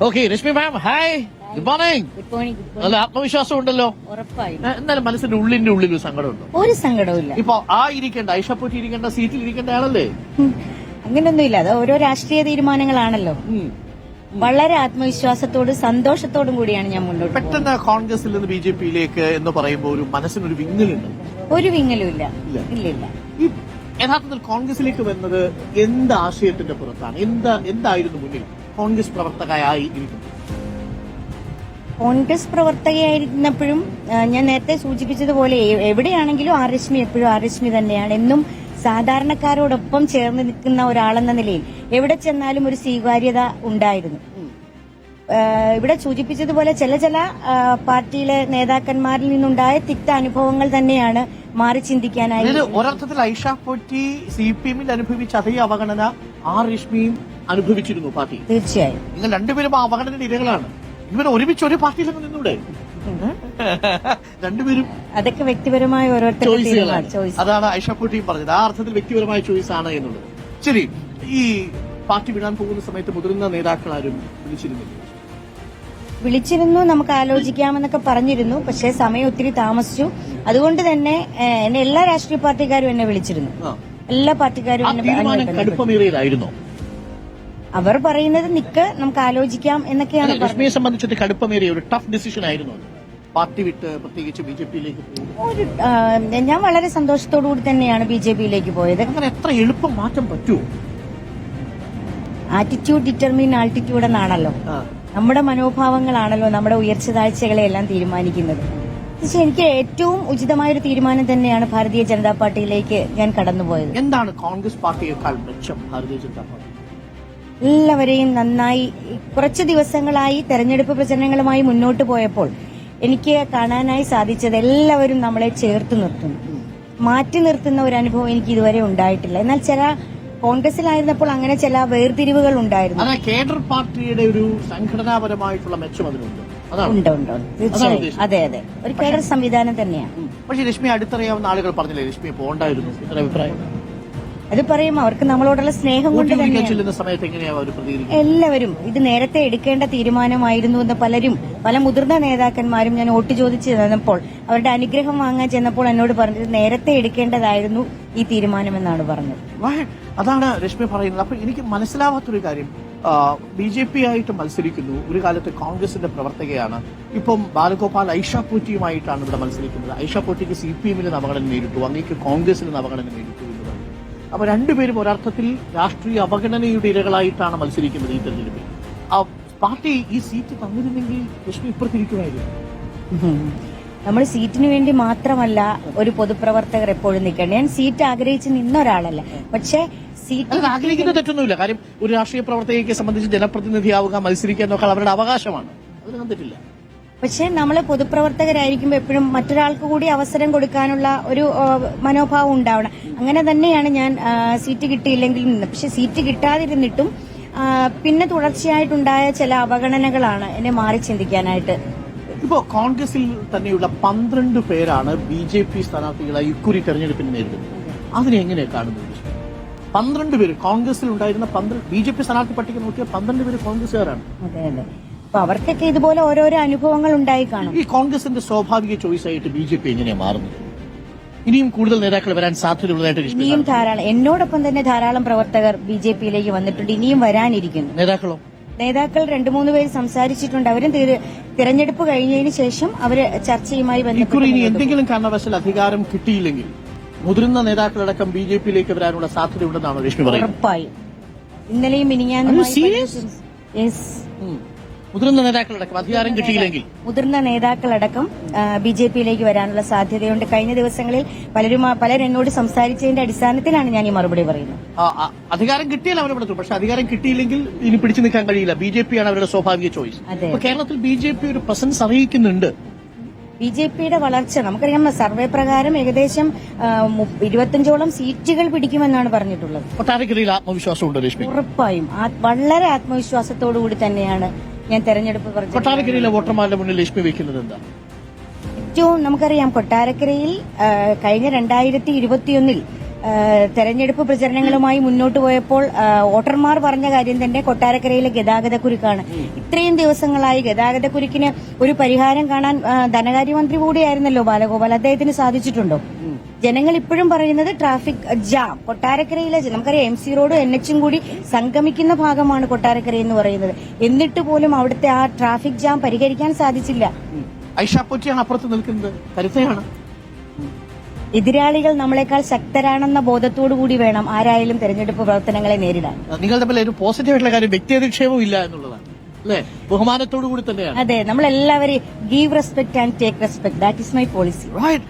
Okay Rashmi ma'am hi good morning. Good morning. നല്ല ആത്മവിശ്വാസം ഉണ്ടല്ലോ. ഉറപ്പായും എന്നാലും മനസ്സിന്റെ ഉള്ളിന്റെ ഉള്ളിൽ ഒരു സങ്കടമുണ്ടോ? ഒരു സങ്കടവുമില്ല. ഇപ്പൊ ഇരിക്കേണ്ട ഐഷപ്പൂറ്റി ഇരിക്കേണ്ട സീറ്റിൽ ഇരിക്കേണ്ട ആളല്ലേ? അങ്ങനൊന്നുമില്ല. അത് ഓരോ രാഷ്ട്രീയ തീരുമാനങ്ങളാണല്ലോ. വളരെ ആത്മവിശ്വാസത്തോടും സന്തോഷത്തോടും കൂടിയാണ് ഞാൻ മുന്നോട്ട് പോകുന്നത്. പെട്ടെന്ന് കോൺഗ്രസിൽ നിന്ന് ബിജെപിയിലേക്ക് എന്ന് പറയുമ്പോൾ ഒരു മനസ്സിനൊരു വിങ്ങലുണ്ട്. ഒരു വിങ്ങലും ഇല്ല. ഇല്ല. ഈ യഥാർത്ഥത്തിൽ കോൺഗ്രസിലേക്ക് വരുന്നത് എന്ത് ആശയത്തിന്റെ പുറത്താണ്? എന്തായിരുന്നു മുന്നിൽ കോൺഗ്രസ് പ്രവർത്തകയായി ഇരിക്കുന്നത്? കോൺഗ്രസ് പ്രവർത്തകയായിരുന്നപ്പോഴും ഞാൻ നേരത്തെ സൂചിപ്പിച്ചതുപോലെ എവിടെയാണെങ്കിലും ആർ രശ്മി എപ്പോഴും ആർ രശ്മി തന്നെയാണ്. എന്നും സാധാരണക്കാരോടൊപ്പം ചേർന്ന് നിൽക്കുന്ന ഒരാളെന്ന നിലയിൽ എവിടെ ചെന്നാലും ഒരു സ്വീകാര്യത ഉണ്ടായിരുന്നു. ഇവിടെ സൂചിപ്പിച്ചതുപോലെ ചില പാർട്ടിയിലെ നേതാക്കന്മാരിൽ നിന്നുണ്ടായ തിക്ത അനുഭവങ്ങൾ തന്നെയാണ് മാറി ചിന്തിക്കാനായി. ഒരർത്ഥത്തിൽ ഐഷ പോറ്റി CPM അനുഭവിച്ച അതേ അവഗണന ആർ രശ്മിയും അനുഭവിച്ചിരുന്നു പാർട്ടി. തീർച്ചയായും നിങ്ങൾ രണ്ടുപേരും ആ അവഗണനയുടെ ഇരകളാണ്. ഇവരെ ഒരുമിച്ച് ഒരു പാർട്ടിയിലൊക്കെ നിന്നൂടെ? രണ്ടുപേരും അതൊക്കെ വ്യക്തിപരമായ ഓരോരുത്തരുടെ. അതാണ് ഐഷ പോറ്റിയും പറഞ്ഞത്. ആ അർത്ഥത്തിൽ വ്യക്തിപരമായ ചോയ്സ് ആണ് എന്നുള്ളത്. ശരി, ഈ പാർട്ടി വിടാൻ പോകുന്ന സമയത്ത് മുതിർന്ന നേതാക്കളാരും വിളിച്ചിരുന്നു, നമുക്ക് ആലോചിക്കാമെന്നൊക്കെ പറഞ്ഞിരുന്നു. പക്ഷേ സമയം ഒത്തിരി താമസിച്ചു. അതുകൊണ്ട് തന്നെ എന്നെ എല്ലാ രാഷ്ട്രീയ പാർട്ടിക്കാരും എന്നെ വിളിച്ചിരുന്നു. എല്ലാ പാർട്ടിക്കാരും കടുപ്പമേറിയതായിരുന്നു. അവർ പറയുന്നത് നമുക്ക് ആലോചിക്കാം എന്നൊക്കെയാണ്. രശ്മിയെ സംബന്ധിച്ചിട്ട് കടുപ്പമേറിയ ഒരു ടഫ് ഡിസിഷൻ ആയിരുന്നു പാർട്ടി വിട്ട് പ്രത്യേകിച്ച് ബിജെപിയിലേക്ക് പോകുന്നത്. ഞാൻ വളരെ സന്തോഷത്തോടുകൂടി തന്നെയാണ് ബിജെപിയിലേക്ക് പോയത്. അങ്ങനെ എത്ര എളുപ്പം മാറ്റം പറ്റുമോ? ആറ്റിറ്റ്യൂഡ് ഡിറ്റർമിൻ ആൾട്ടിറ്റ്യൂഡ് എന്നാണല്ലോ. നമ്മുടെ മനോഭാവങ്ങളാണല്ലോ നമ്മുടെ ഉയർച്ച താഴ്ചകളെ എല്ലാം തീരുമാനിക്കുന്നത്. പക്ഷെ എനിക്ക് ഏറ്റവും ഉചിതമായൊരു തീരുമാനം തന്നെയാണ് ഭാരതീയ ജനതാ പാർട്ടിയിലേക്ക് ഞാൻ കടന്നുപോയത്. എന്താണ് കോൺഗ്രസ് പാർട്ടിയേക്കാൾ മെച്ചം ഭാരതീയ ജനതാ പാർട്ടി? എല്ലാവരെയും നന്നായി കുറച്ച് ദിവസങ്ങളായി തെരഞ്ഞെടുപ്പ് പ്രചരണങ്ങളുമായി മുന്നോട്ട് പോയപ്പോൾ എനിക്ക് കാണാനായി സാധിച്ചത് എല്ലാവരും നമ്മളെ ചേർത്ത് നിർത്തുന്നു. മാറ്റി നിർത്തുന്ന ഒരു അനുഭവം എനിക്ക് ഇതുവരെ ഉണ്ടായിട്ടില്ല. എന്നാൽ ചില കോൺഗ്രസിലായിരുന്നപ്പോൾ അങ്ങനെ ചില വേർതിരിവുകൾ ഉണ്ടായിരുന്നു. കേഡർ പാർട്ടിയുടെ ഒരു സംഘടനാപരമായിട്ടുള്ള മെച്ചം അതിനുണ്ട്. ഉണ്ട് തീർച്ചയായും. അതെ ഒരു കേഡർ സംവിധാനം തന്നെയാണ്. പക്ഷേ രശ്മി അടുത്തറിയാവുന്ന ആളുകൾ പറഞ്ഞില്ലേ രശ്മി പോകണ്ടായിരുന്നു എന്നൊരു അഭിപ്രായം? അത് പറയും, അവർക്ക് നമ്മളോടുള്ള സ്നേഹം കൊണ്ട് എല്ലാവരും ഇത് നേരത്തെ എടുക്കേണ്ട തീരുമാനമായിരുന്നു എന്ന് പല മുതിർന്ന നേതാക്കന്മാരും ഞാൻ വോട്ട് ചോദിച്ചു ചെന്നപ്പോൾ അവരുടെ അനുഗ്രഹം വാങ്ങാൻ ചെന്നപ്പോൾ എന്നോട് പറഞ്ഞത് നേരത്തെ എടുക്കേണ്ടതായിരുന്നു ഈ തീരുമാനമെന്നാണ് പറഞ്ഞത്. അതാണ് രശ്മി പറയുന്നത്. അപ്പൊ എനിക്ക് മനസ്സിലാവാത്തൊരു കാര്യം, BJP ആയിട്ട് മത്സരിക്കുന്നു, ഒരു കാലത്ത് കോൺഗ്രസിന്റെ പ്രവർത്തകയാണ്, ഇപ്പം ബാലഗോപാൽ ഐഷ പോറ്റിയുമായിട്ടാണ് ഇവിടെ മത്സരിക്കുന്നത്. ഐഷ പോറ്റിക്ക് CPM അവഗണന നേരിട്ടു, അങ്ങേക്ക് കോൺഗ്രസിന് അവഗണന നേരിട്ടു എന്ന് പറഞ്ഞു. അപ്പൊ രണ്ടുപേരും ഒരർത്ഥത്തിൽ രാഷ്ട്രീയ അവഗണനയുടെ ഇരകളായിട്ടാണ് മത്സരിക്കുന്നത് ഈ തെരഞ്ഞെടുപ്പിൽ. പാർട്ടി ഈ സീറ്റ് തന്നിരുന്നെങ്കിൽ രശ്മി ഇപ്പുറത്തിരിക്കുമായിരുന്നു. നമ്മൾ സീറ്റിന് വേണ്ടി മാത്രമല്ല ഒരു പൊതുപ്രവർത്തകർ എപ്പോഴും നിൽക്കണം. ഞാൻ സീറ്റ് ആഗ്രഹിച്ച് നിന്ന ഒരാളല്ല. പക്ഷേ സീറ്റ് ആഗ്രഹിക്കുന്നത് തെറ്റൊന്നുമില്ല. കാര്യം ഒരു രാഷ്ട്രീയ പ്രവർത്തകയെ സംബന്ധിച്ച് ജനപ്രതിനിധിയാവുക, മത്സരിക്കുക എന്നൊക്കെ അവരുടെ അവകാശമാണ്. അതിനൊന്നും തെറ്റില്ല. പക്ഷെ നമ്മൾ പൊതുപ്രവർത്തകരായിരിക്കുമ്പോൾ എപ്പോഴും മറ്റൊരാൾക്ക് കൂടി അവസരം കൊടുക്കാനുള്ള ഒരു മനോഭാവം ഉണ്ടാവണം. അങ്ങനെ തന്നെയാണ് ഞാൻ സീറ്റ് കിട്ടിയില്ലെങ്കിൽ നിന്ന്. പക്ഷെ സീറ്റ് കിട്ടാതിരുന്നിട്ടും പിന്നെ തുടർച്ചയായിട്ടുണ്ടായ ചില അവഗണനകളാണ് എന്നെ മാറി ചിന്തിക്കാനായിട്ട്. ഇപ്പോ കോൺഗ്രസിൽ തന്നെയുള്ള 12 പേരാണ് BJP സ്ഥാനാർത്ഥികളായി ഇക്കുറി തെരഞ്ഞെടുപ്പിന് നേരിടുന്നത്. അതിനെ എങ്ങനെ കാണുന്നത്? 12 പേര് കോൺഗ്രസിൽ ഉണ്ടായിരുന്ന BJP സ്ഥാനാർത്ഥി പട്ടിക നോക്കിയ 12 പേര് കോൺഗ്രസുകാരാണ്. അതെ അപ്പൊ അവർക്കൊക്കെ ഇതുപോലെ ഓരോരോ അനുഭവങ്ങൾ ഉണ്ടായി കാണും. ഈ കോൺഗ്രസിന്റെ സ്വാഭാവിക ചോയ്സ് ആയിട്ട് BJP എങ്ങനെയാണ് മാറുന്നത്? ഇനിയും കൂടുതൽ നേതാക്കൾ വരാൻ സാധ്യതയുള്ളതായിട്ട് ഇനിയും ധാരാളം, എന്നോടൊപ്പം തന്നെ ധാരാളം പ്രവർത്തകർ BJPയിലേക്ക് വന്നിട്ടുണ്ട്. ഇനിയും വരാനിരിക്കുന്നു. നേതാക്കൾ 2-3 പേര് സംസാരിച്ചിട്ടുണ്ട്. അവരും തിരഞ്ഞെടുപ്പ് കഴിഞ്ഞതിന് ശേഷം അവര് ചർച്ചയുമായി ബന്ധപ്പെട്ട് എന്തെങ്കിലും കാരണവശാൽ അധികാരം കിട്ടിയില്ലെങ്കിൽ മുതിർന്ന നേതാക്കളടക്കം BJPയിലേക്ക് വരാനുള്ള സാധ്യതയുണ്ടെന്നാണ് രശ്മി പറയുന്നത്. ഉറപ്പായും. ഇന്നലെയും മുതിർന്ന നേതാക്കളടക്കം അധികാരം കിട്ടിയില്ലെങ്കിൽ മുതിർന്ന നേതാക്കളടക്കം BJPയിലേക്ക് വരാനുള്ള സാധ്യതയുണ്ട്. കഴിഞ്ഞ ദിവസങ്ങളിൽ പലരും എന്നോട് സംസാരിച്ചതിന്റെ അടിസ്ഥാനത്തിലാണ് ഞാൻ ഈ മറുപടി പറയുന്നത്. അധികാരം കിട്ടിയാൽ അവരവിടെ, പക്ഷെ അധികാരം കിട്ടിയില്ലെങ്കിൽ ഇനി പിടിച്ചു നിൽക്കാൻ കഴിയില്ല. BJPയാണ് അവരുടെ സ്വാഭാവിക ചോയ്സ്. കേരളത്തിൽ BJP ഒരു പ്രസൻസ് അറിയിക്കുന്നുണ്ട്. BJPയുടെ വളർച്ച നമുക്കറിയാം. സർവേ പ്രകാരം ഏകദേശം 25ഓളം സീറ്റുകൾ പിടിക്കുമെന്നാണ് പറഞ്ഞിട്ടുള്ളത്. കൊട്ടാരക്കരയിൽ ആത്മവിശ്വാസമുണ്ട് രശ്മി? ഉറപ്പായും വളരെ ആത്മവിശ്വാസത്തോടുകൂടി തന്നെയാണ് ഞാൻ തെരഞ്ഞെടുപ്പ് പറഞ്ഞു. കൊട്ടാരക്കരയിലെ വോട്ടർമാരുടെ മുന്നിൽ ലക്ഷ്മി വെക്കുന്നത് എന്താ? ഏറ്റവും നമുക്കറിയാം, കൊട്ടാരക്കരയിൽ കഴിഞ്ഞ 2021 തെരഞ്ഞെടുപ്പ് പ്രചരണങ്ങളുമായി മുന്നോട്ട് പോയപ്പോൾ വോട്ടർമാർ പറഞ്ഞ കാര്യം തന്നെ കൊട്ടാരക്കരയിലെ ഗതാഗതക്കുരുക്കാണ്. ഇത്രയും ദിവസങ്ങളായി ഗതാഗതക്കുരുക്കിന് ഒരു പരിഹാരം കാണാൻ ധനകാര്യമന്ത്രി കൂടിയായിരുന്നല്ലോ ബാലഗോപാൽ, അദ്ദേഹത്തിന് സാധിച്ചിട്ടുണ്ടോ? ജനങ്ങൾ ഇപ്പോഴും പറയുന്നത് ട്രാഫിക് ജാം. കൊട്ടാരക്കരയിലെ നമുക്കറിയാം MC റോഡും NH കൂടി സംഗമിക്കുന്ന ഭാഗമാണ് കൊട്ടാരക്കര എന്ന് പറയുന്നത്. എന്നിട്ട് പോലും അവിടുത്തെ ആ ട്രാഫിക് ജാം പരിഹരിക്കാൻ സാധിച്ചില്ല. ഐഷ പോറ്റിയാണ് അപ്പുറത്ത് നിൽക്കുന്നത്, കരുത്തയാണ്. എതിരാളികൾ നമ്മളെക്കാൾ ശക്തരാണെന്ന ബോധത്തോടു കൂടി വേണം ആരായാലും തെരഞ്ഞെടുപ്പ് പ്രവർത്തനങ്ങളെ നേരിടാൻ. നിങ്ങൾ തമ്മിൽ ഒരു പോസിറ്റീവായിട്ടുള്ള കാര്യം വ്യക്തിയധിക്ഷേപവും ഇല്ല എന്നുള്ളതാണ് അല്ലേ? ബഹുമാനത്തോടു കൂടി തന്നെയാണ്. അതെ, നമ്മളെല്ലാവരും give respect and take respect, that is my policy. Right.